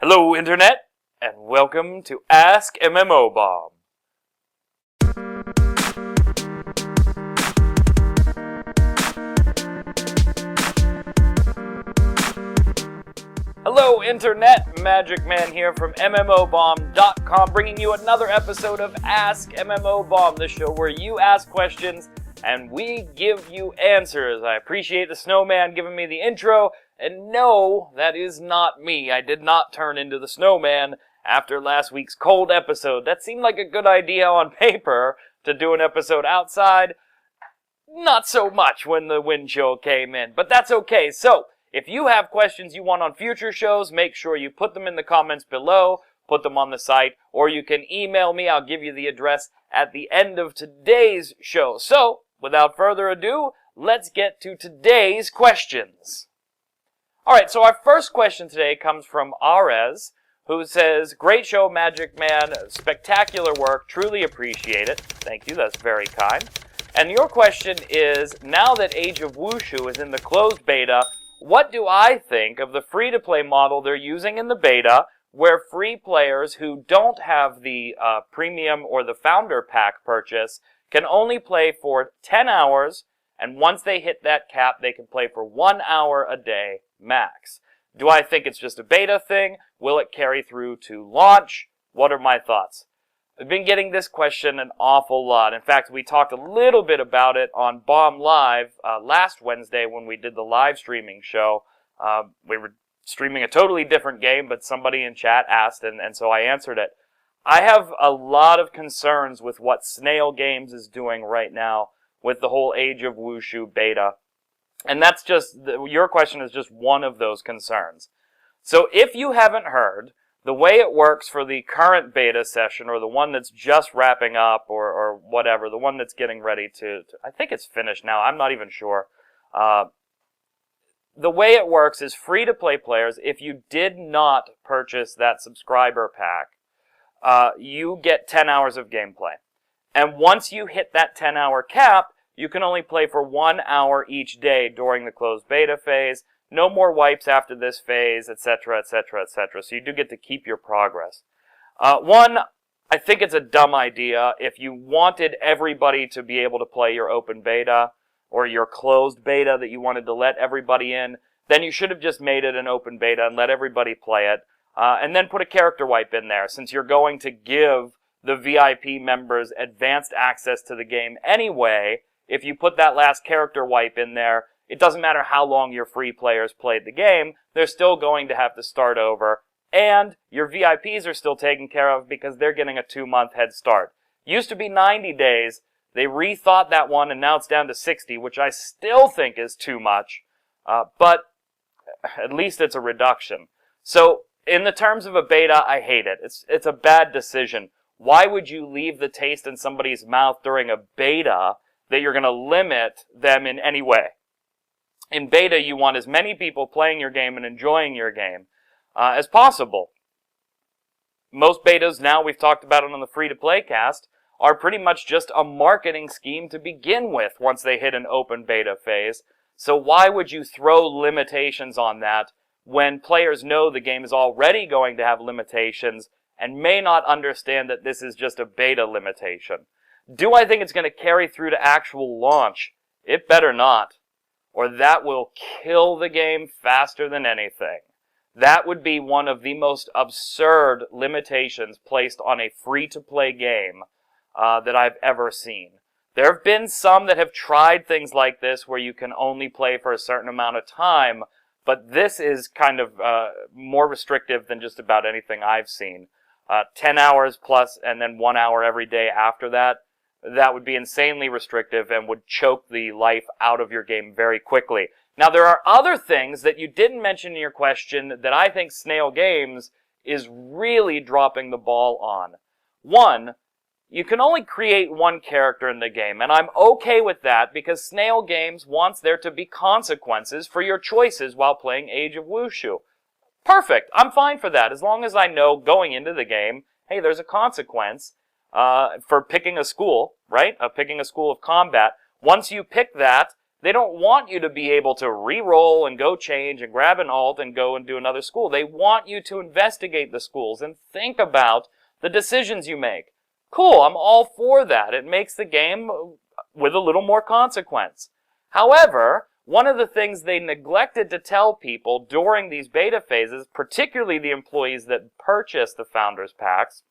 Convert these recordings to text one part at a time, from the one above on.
Hello, Internet, and welcome to Ask MMOBomb. Hello, Internet, Magicman here from MMOBomb.com, bringing you another episode of Ask MMOBomb, the show where you ask questions and we give you answers. I appreciate the snowman giving me the intro, and no, that is not me. I did not turn into the snowman after last week's cold episode. That seemed like a good idea on paper to do an episode outside. Not so much when the wind chill came in, but that's okay. So, if you have questions you want on future shows, make sure you put them in the comments below, put them on the site, or you can email me. I'll give you the address at the end of today's show. So, without further ado, let's get to today's questions. Alright, so our first question today comes from Arez, who says, "Great show, Magicman. Spectacular work. Truly appreciate it." Thank you, that's very kind. And your question is, now that Age of Wushu is in the closed beta, what do I think of the free-to-play model they're using in the beta, where free players who don't have the premium or the founder pack purchase can only play for 10 hours, and once they hit that cap, they can play for 1 hour a day max. Do I think it's just a beta thing? Will it carry through to launch? What are my thoughts? I've been getting this question an awful lot. In fact, we talked a little bit about it on Bomb Live last Wednesday when we did the live streaming show. We were streaming a totally different game, but somebody in chat asked, and so I answered it. I have a lot of concerns with what Snail Games is doing right now with the whole Age of Wushu beta. And that's just, your question is just one of those concerns. So if you haven't heard, the way it works for the current beta session, or the one that's just wrapping up, or whatever, the one that's getting ready to, I think it's finished now, I'm not even sure. The way it works is free-to-play players, if you did not purchase that subscriber pack, you get 10 hours of gameplay. And once you hit that 10-hour cap, you can only play for 1 hour each day during the closed beta phase. No more wipes after this phase, etc., etc., etc. So you do get to keep your progress. One, I think it's a dumb idea. If you wanted everybody to be able to play your open beta, or your closed beta that you wanted to let everybody in, then you should have just made it an open beta and let everybody play it. And then put a character wipe in there, since you're going to give the VIP members advanced access to the game anyway. If you put that last character wipe in there, it doesn't matter how long your free players played the game, they're still going to have to start over, and your VIPs are still taken care of because they're getting a 2-month head start. Used to be 90 days, they rethought that one, and now it's down to 60, which I still think is too much, but at least it's a reduction. So, in the terms of a beta, I hate it. It's a bad decision. Why would you leave the taste in somebody's mouth during a beta that you're going to limit them in any way? In beta, you want as many people playing your game and enjoying your game as possible. Most betas now, we've talked about it on the free-to-play cast, are pretty much just a marketing scheme to begin with once they hit an open beta phase. So why would you throw limitations on that when players know the game is already going to have limitations and may not understand that this is just a beta limitation? Do I think it's going to carry through to actual launch? It better not, or that will kill the game faster than anything. That would be one of the most absurd limitations placed on a free-to-play game that I've ever seen. There have been some that have tried things like this where you can only play for a certain amount of time, but this is kind of more restrictive than just about anything I've seen. 10 hours plus and then 1 hour every day after that, that would be insanely restrictive and would choke the life out of your game very quickly. Now, there are other things that you didn't mention in your question that I think Snail Games is really dropping the ball on. One, you can only create one character in the game, and I'm okay with that because Snail Games wants there to be consequences for your choices while playing Age of Wushu. Perfect. I'm fine for that, as long as I know going into the game, hey, there's a consequence for picking a school, right? Picking a school of combat. Once you pick that, They don't want you to be able to re-roll and go change and grab an alt and go and do another school. They want you to investigate the schools and think about the decisions you make. Cool, I'm all for that. It makes the game with a little more consequence. However, one of the things they neglected to tell people during these beta phases, particularly the employees that purchased the Founders Packs,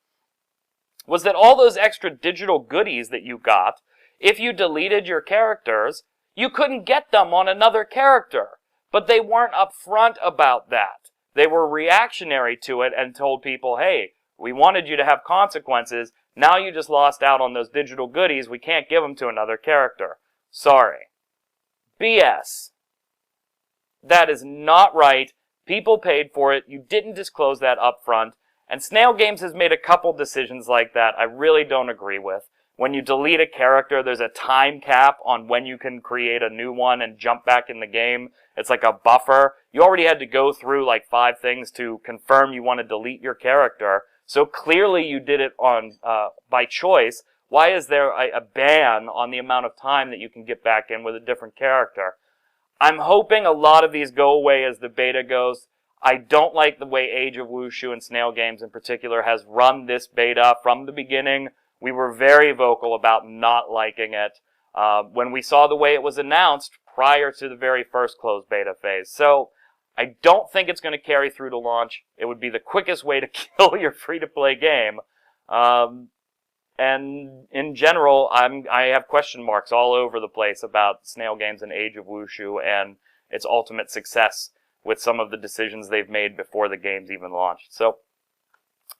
was that all those extra digital goodies that you got, if you deleted your characters, you couldn't get them on another character. But they weren't upfront about that. They were reactionary to it and told people, hey, we wanted you to have consequences. Now you just lost out on those digital goodies. We can't give them to another character. Sorry. BS. That is not right. People paid for it. You didn't disclose that up front. And Snail Games has made a couple decisions like that I really don't agree with. When you delete a character, there's a time cap on when you can create a new one and jump back in the game. It's like a buffer. You already had to go through like 5 things to confirm you want to delete your character. So clearly you did it on by choice. Why is there a ban on the amount of time that you can get back in with a different character? I'm hoping a lot of these go away as the beta goes. I don't like the way Age of Wushu and Snail Games in particular has run this beta from the beginning. We were very vocal about not liking it when we saw the way it was announced prior to the very first closed beta phase. So I don't think it's going to carry through to launch. It would be the quickest way to kill your free-to-play game. And in general, I have question marks all over the place about Snail Games and Age of Wushu and its ultimate success with some of the decisions they've made before the game's even launched. So,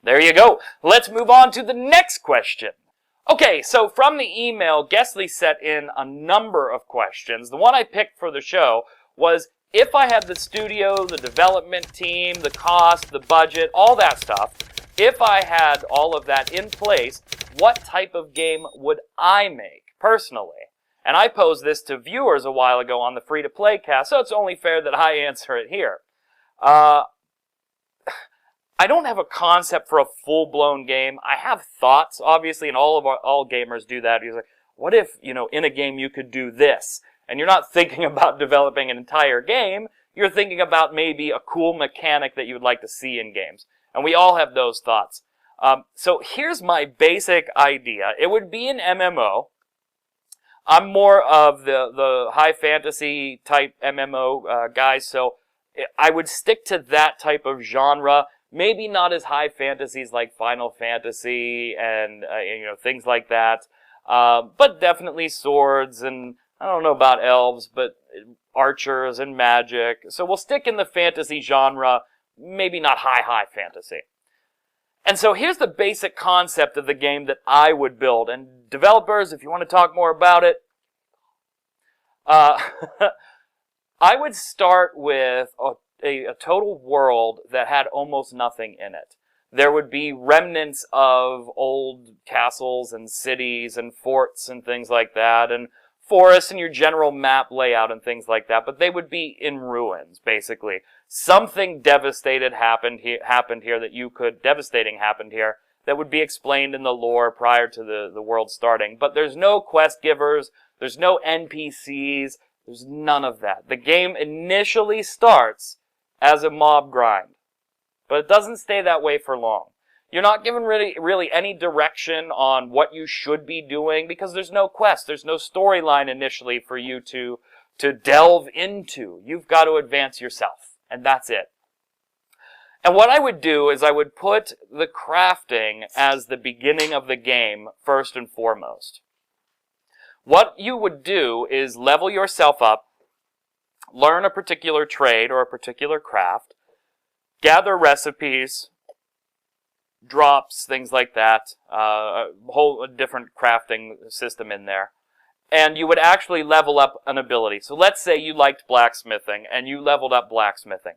there you go. Let's move on to the next question. Okay, so from the email, Guestly set in a number of questions. The one I picked for the show was, if I had the studio, the development team, the cost, the budget, all that stuff, if I had all of that in place, what type of game would I make, personally? And I posed this to viewers a while ago on the free-to-play cast, so it's only fair that I answer it here. I don't have a concept for a full-blown game. I have thoughts, obviously, and all gamers do that. He's like, what if, in a game you could do this? And you're not thinking about developing an entire game. You're thinking about maybe a cool mechanic that you would like to see in games. And we all have those thoughts. So here's my basic idea. It would be an MMO. I'm more of the high fantasy type MMO guy, so I would stick to that type of genre. Maybe not as high fantasies like Final Fantasy and things like that, but definitely swords and I don't know about elves, but archers and magic. So we'll stick in the fantasy genre, maybe not high fantasy. And so here's the basic concept of the game that I would build. And developers, if you want to talk more about it, I would start with a total world that had almost nothing in it. There would be remnants of old castles and cities and forts and things like that, and forests and your general map layout and things like that, but they would be in ruins, basically. Something devastating happened here that would be explained in the lore prior to the world starting. But there's no quest givers, there's no NPCs, there's none of that. The game initially starts as a mob grind, but it doesn't stay that way for long. You're not given really any direction on what you should be doing because there's no quest. There's no storyline initially for you to delve into. You've got to advance yourself, and that's it. And what I would do is I would put the crafting as the beginning of the game first and foremost. What you would do is level yourself up, learn a particular trade or a particular craft, gather recipes, drops, things like that, a whole different crafting system in there. And you would actually level up an ability. So let's say you liked blacksmithing and you leveled up blacksmithing.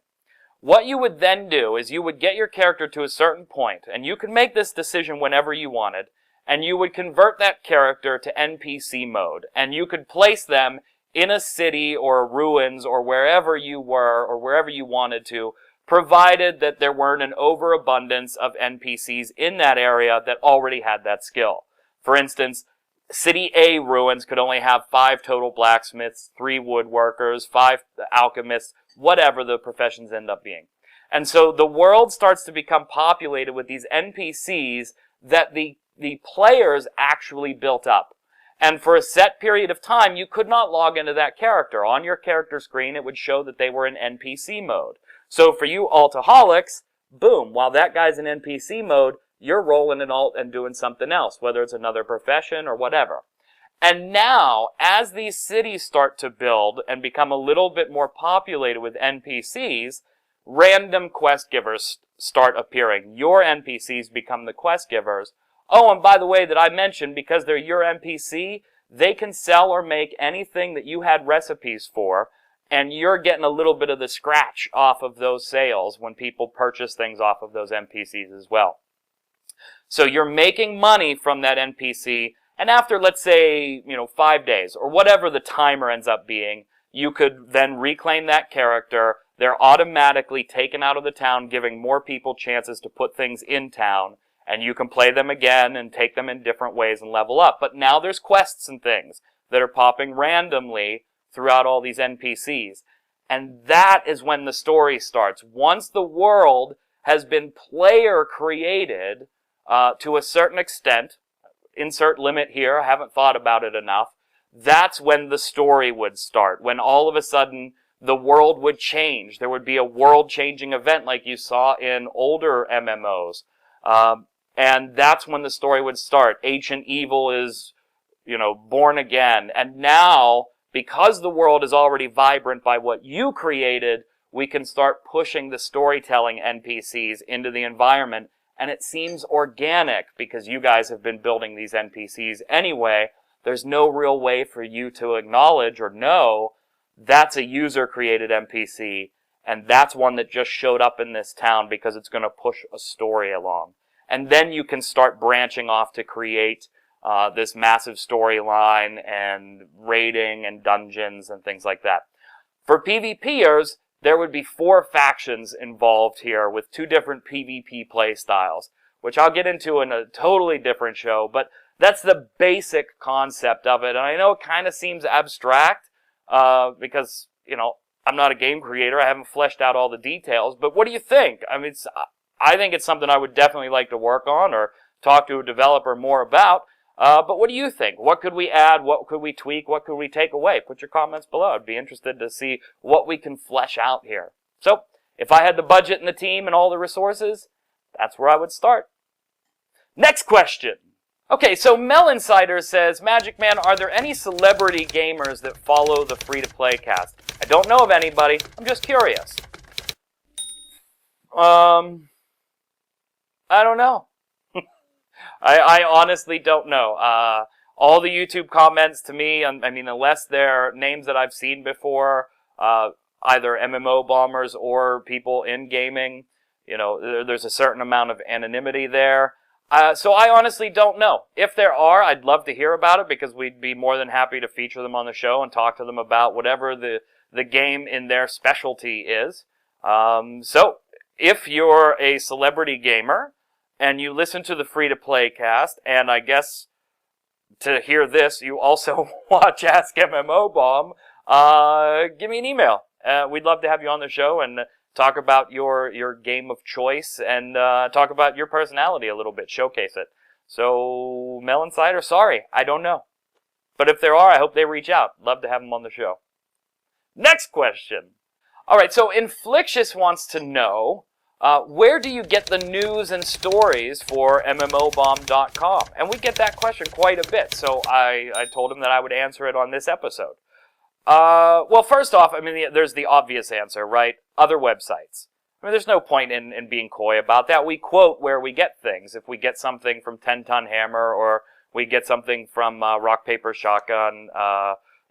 What you would then do is you would get your character to a certain point, and you could make this decision whenever you wanted, and you would convert that character to NPC mode, and you could place them in a city or ruins or wherever you were or wherever you wanted to, provided that there weren't an overabundance of NPCs in that area that already had that skill. For instance, City A ruins could only have 5 total blacksmiths, 3 woodworkers, 5 alchemists, whatever the professions end up being. And so the world starts to become populated with these NPCs that the players actually built up. And for a set period of time, you could not log into that character. On your character screen, it would show that they were in NPC mode. So for you altaholics, boom, while that guy's in NPC mode, you're rolling an alt and doing something else, whether it's another profession or whatever. And now, as these cities start to build and become a little bit more populated with NPCs, random quest givers start appearing. Your NPCs become the quest givers. Oh, and by the way, that I mentioned, because they're your NPC, they can sell or make anything that you had recipes for, and you're getting a little bit of the scratch off of those sales when people purchase things off of those NPCs as well. So you're making money from that NPC, and after, let's say, 5 days, or whatever the timer ends up being, you could then reclaim that character. They're automatically taken out of the town, giving more people chances to put things in town, and you can play them again and take them in different ways and level up. But now there's quests and things that are popping randomly throughout all these NPCs. And that is when the story starts. Once the world has been player created to a certain extent, insert limit here, I haven't thought about it enough, that's when the story would start. When all of a sudden the world would change. There would be a world-changing event like you saw in older MMOs. And that's when the story would start. Ancient evil is, born again. And now, because the world is already vibrant by what you created, we can start pushing the storytelling NPCs into the environment. And it seems organic because you guys have been building these NPCs anyway. There's no real way for you to acknowledge or know that's a user-created NPC, and that's one that just showed up in this town because it's going to push a story along. And then you can start branching off to create this massive storyline and raiding and dungeons and things like that. For PvPers, there would be 4 factions involved here with 2 different PvP play styles, which I'll get into in a totally different show, but that's the basic concept of it. And I know it kind of seems abstract, because, I'm not a game creator. I haven't fleshed out all the details. But what do you think? I mean, I think it's something I would definitely like to work on or talk to a developer more about. But what do you think? What could we add? What could we tweak? What could we take away? Put your comments below. I'd be interested to see what we can flesh out here. So, if I had the budget and the team and all the resources, that's where I would start. Next question. Okay, so Mel Insider says, Magicman, are there any celebrity gamers that follow the free-to-play cast? I don't know of anybody. I'm just curious. I don't know. I honestly don't know. All the YouTube comments to me, unless they're names that I've seen before, either MMO bombers or people in gaming, there's a certain amount of anonymity there. So I honestly don't know. If there are, I'd love to hear about it because we'd be more than happy to feature them on the show and talk to them about whatever the game in their specialty is. So if you're a celebrity gamer and you listen to the free-to-play cast, and I guess to hear this, you also watch Ask MMOBomb, give me an email. We'd love to have you on the show and talk about your game of choice and talk about your personality a little bit, showcase it. So, Mel Insider, sorry, I don't know. But if there are, I hope they reach out. Love to have them on the show. Next question. All right, so Inflictious wants to know, where do you get the news and stories for MMOBomb.com? And we get that question quite a bit, so I told him that I would answer it on this episode. Well, first off, there's the obvious answer, right? Other websites. There's no point in being coy about that. We quote where we get things. If we get something from 10 Ton Hammer or we get something from Rock Paper Shotgun,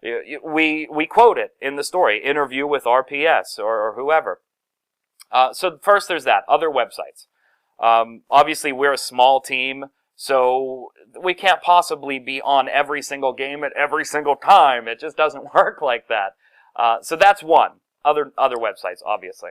we quote it in the story. Interview with RPS or whoever. So first there's that. Other websites. Obviously, we're a small team, so we can't possibly be on every single game at every single time. It just doesn't work like that. So that's one. Other websites, obviously.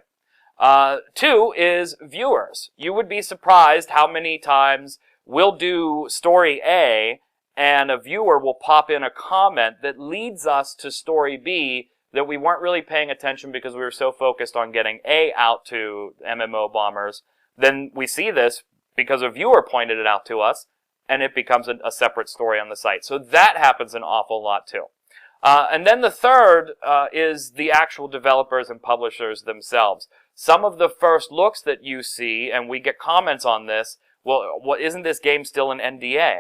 2 is viewers. You would be surprised how many times we'll do story A, and a viewer will pop in a comment that leads us to story B that we weren't really paying attention because we were so focused on getting A out to MMO bombers. Then we see this because a viewer pointed it out to us, and it becomes a separate story on the site. So that happens an awful lot too. And then the third is the actual developers and publishers themselves. Some of the first looks that you see, and we get comments on this, well, isn't this game still in NDA?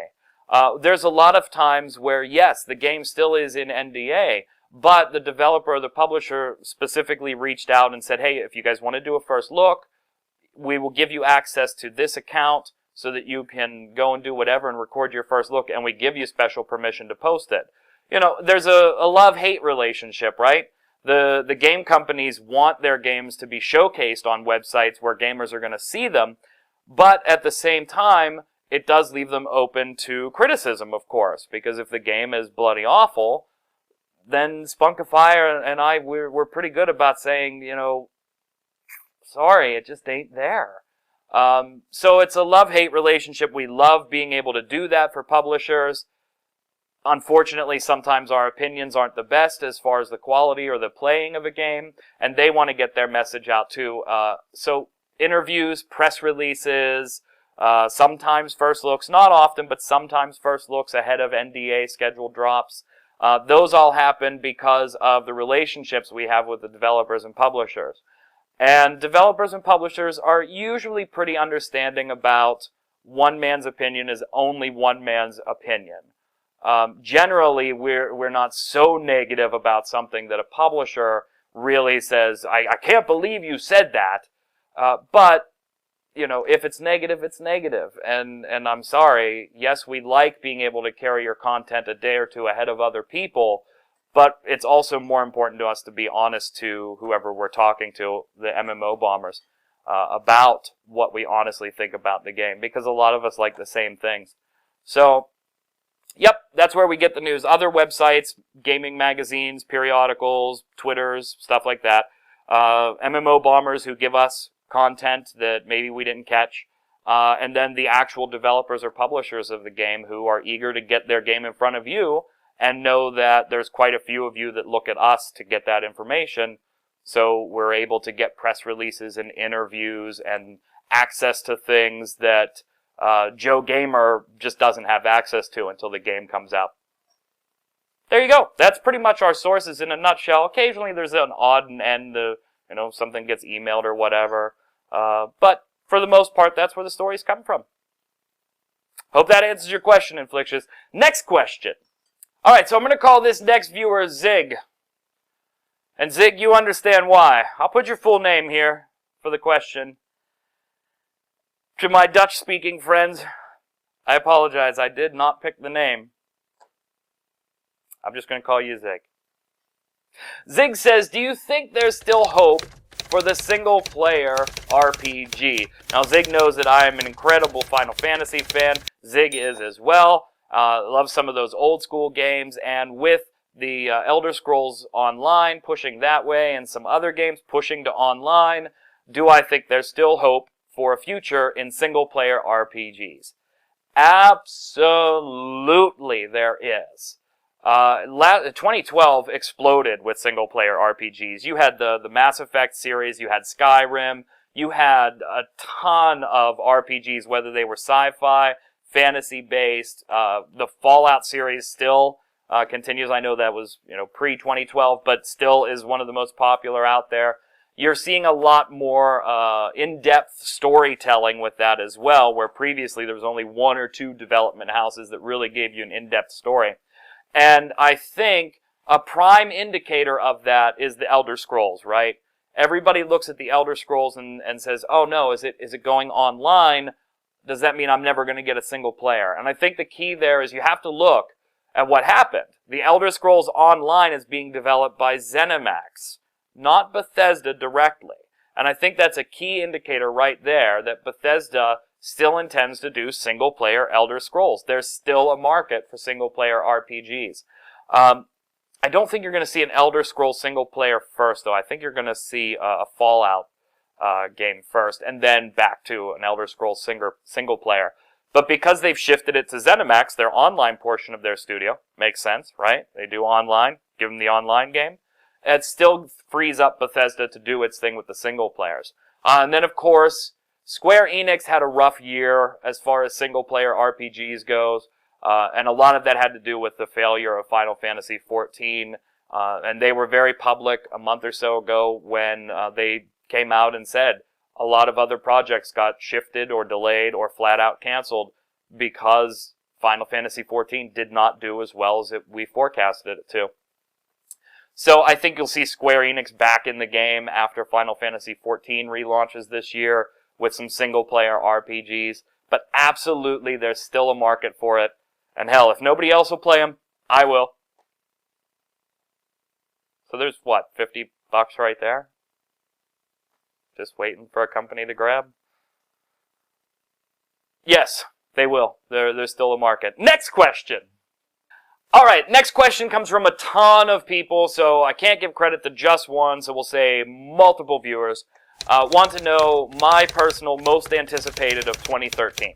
There's a lot of times where, yes, the game still is in NDA, but the developer or the publisher specifically reached out and said, hey, if you guys want to do a first look, we will give you access to this account so that you can go and do whatever and record your first look, and we give you special permission to post it. You know, there's a love-hate relationship, right? The game companies want their games to be showcased on websites where gamers are going to see them, but at the same time, it does leave them open to criticism, of course, because if the game is bloody awful, then Spunkifier and I, we're pretty good about saying, you know, sorry, it just ain't there. So it's a love-hate relationship. We love being able to do that for publishers. Unfortunately, sometimes our opinions aren't the best as far as the quality or the playing of a game, and they want to get their message out too. So interviews, press releases, sometimes first looks, not often, but sometimes first looks ahead of NDA scheduled drops. Those all happen because of the relationships we have with the developers and publishers. And developers and publishers are usually pretty understanding about one man's opinion is only one man's opinion. Generally, we're not so negative about something that a publisher really says, I can't believe you said that. But, you know, if it's negative, it's negative. And I'm sorry, yes, we like being able to carry your content a day or two ahead of other people, but it's also more important to us to be honest to whoever we're talking to, the MMO bombers, about what we honestly think about the game, because a lot of us like the same things. So, yep, that's where we get the news. Other websites, gaming magazines, periodicals, Twitters, stuff like that. MMO bombers who give us content that maybe we didn't catch. And then the actual developers or publishers of the game who are eager to get their game in front of you and know that there's quite a few of you that look at us to get that information. So we're able to get press releases and interviews and access to things that Joe Gamer just doesn't have access to until the game comes out. There you go. That's pretty much our sources in a nutshell. Occasionally there's an odd end, something gets emailed or whatever. But for the most part, that's where the stories come from. Hope that answers your question, Inflictious. Next question. All right, so I'm going to call this next viewer Zig. And Zig, you understand why. I'll put your full name here for the question. To my Dutch-speaking friends, I apologize. I did not pick the name. I'm just going to call you Zig. Zig says, do you think there's still hope for the single-player RPG? Now, Zig knows that I am an incredible Final Fantasy fan. Zig is as well. Loves some of those old-school games. And with the Elder Scrolls Online pushing that way and some other games pushing to online, do I think there's still hope for a future in single-player RPGs? Absolutely there is. 2012 exploded with single-player RPGs. You had the Mass Effect series, you had Skyrim, you had a ton of RPGs, whether they were sci-fi, fantasy-based. The Fallout series still continues. I know that was pre-2012, but still is one of the most popular out there. You're seeing a lot more in-depth storytelling with that as well, where previously there was only one or two development houses that really gave you an in-depth story. And I think a prime indicator of that is the Elder Scrolls, right? Everybody looks at the Elder Scrolls and says, oh no, is it going online? Does that mean I'm never going to get a single player? And I think the key there is you have to look at what happened. The Elder Scrolls Online is being developed by ZeniMax, not Bethesda directly. And I think that's a key indicator right there that Bethesda still intends to do single-player Elder Scrolls. There's still a market for single-player RPGs. I don't think you're going to see an Elder Scrolls single-player first, though. I think you're going to see a Fallout game first, and then back to an Elder Scrolls single-player. But because they've shifted it to ZeniMax, their online portion of their studio, makes sense, right? They do online, give them the online game. It still frees up Bethesda to do its thing with the single players. And then, of course, Square Enix had a rough year as far as single-player RPGs goes, and a lot of that had to do with the failure of Final Fantasy XIV, and they were very public a month or so ago when they came out and said a lot of other projects got shifted or delayed or flat-out canceled because Final Fantasy XIV did not do as well as we forecasted it to. So I think you'll see Square Enix back in the game after Final Fantasy XIV relaunches this year with some single-player RPGs. But absolutely, there's still a market for it. And hell, if nobody else will play them, I will. So there's, what, $50 right there? Just waiting for a company to grab? Yes, they will. There's still a market. Next question! Alright, next question comes from a ton of people, so I can't give credit to just one, so we'll say multiple viewers. Want to know my personal most anticipated of 2013.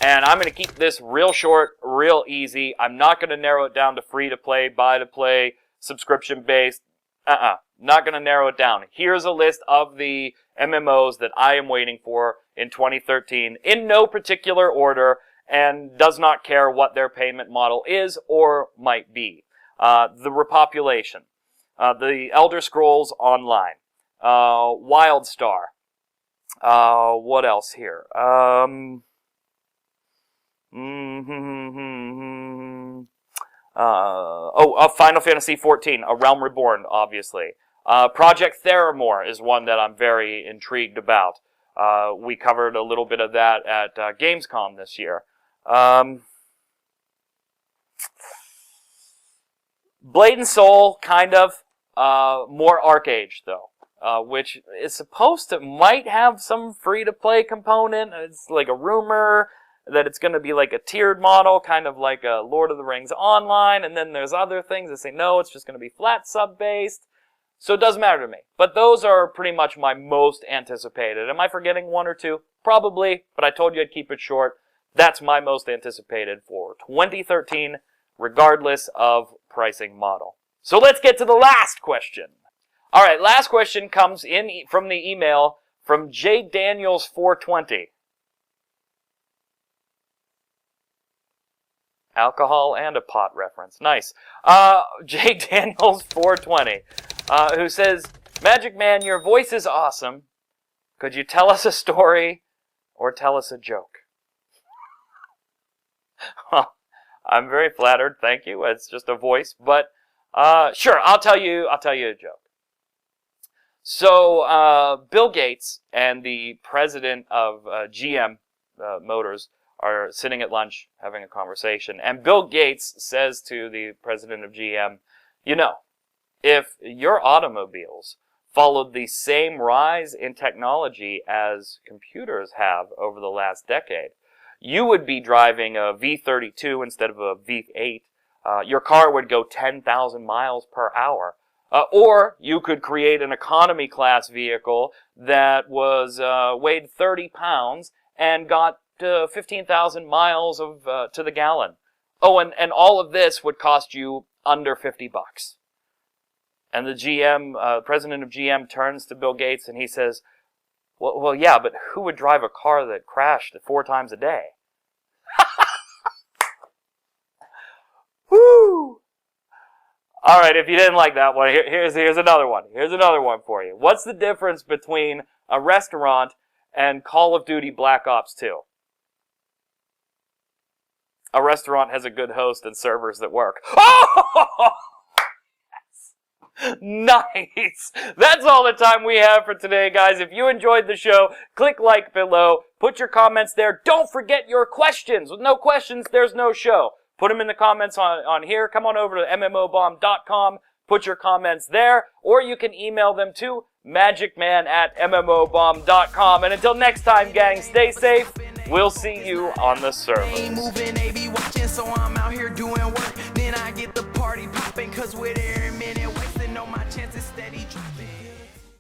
And I'm going to keep this real short, real easy. I'm not going to narrow it down to free-to-play, buy-to-play, subscription-based. Not going to narrow it down. Here's a list of the MMOs that I am waiting for in 2013 in no particular order, and does not care what their payment model is or might be. The Repopulation, the Elder Scrolls Online, WildStar, what else here? Final Fantasy XIV, A Realm Reborn, obviously. Project Theramore is one that I'm very intrigued about. We covered a little bit of that at Gamescom this year. Blade and Soul, kind of. More Arc-Age, though. Which is supposed to, might have some free-to-play component. It's like a rumor that it's going to be like a tiered model, kind of like a Lord of the Rings Online, and then there's other things that say, no, it's just going to be flat sub-based. So it doesn't matter to me. But those are pretty much my most anticipated. Am I forgetting one or two? Probably, but I told you I'd keep it short. That's my most anticipated for 2013, regardless of pricing model. So let's get to the last question. Alright, last question comes in from the email from JDaniels420. Alcohol and a pot reference. Nice. JDaniels420, who says, Magicman, your voice is awesome. Could you tell us a story or tell us a joke? I'm very flattered, thank you. It's just a voice, but sure, I'll tell you a joke. So, Bill Gates and the president of GM Motors are sitting at lunch having a conversation, and Bill Gates says to the president of GM, you know, if your automobiles followed the same rise in technology as computers have over the last decade, you would be driving a V32 instead of a V8. Your car would go 10,000 miles per hour. Or you could create an economy class vehicle that was weighed 30 pounds and got 15,000 miles of to the gallon. Oh, and all of this would cost you under $50. And the president of GM turns to Bill Gates and he says, well, yeah, but who would drive a car that crashed 4 times a day? Woo! All right, if you didn't like that one, here's another one. Here's another one for you. What's the difference between a restaurant and Call of Duty Black Ops 2? A restaurant has a good host and servers that work. Oh! Nice! That's all the time we have for today, guys. If you enjoyed the show, click like below. Put your comments there. Don't forget your questions. With no questions, there's no show. Put them in the comments on here. Come on over to MMOBomb.com. Put your comments there. Or you can email them to magicman@MMOBomb.com. And until next time, gang, stay safe. We'll see you on the servers. So I'm out here doing work. Then I get the party popping, 'cause with every minute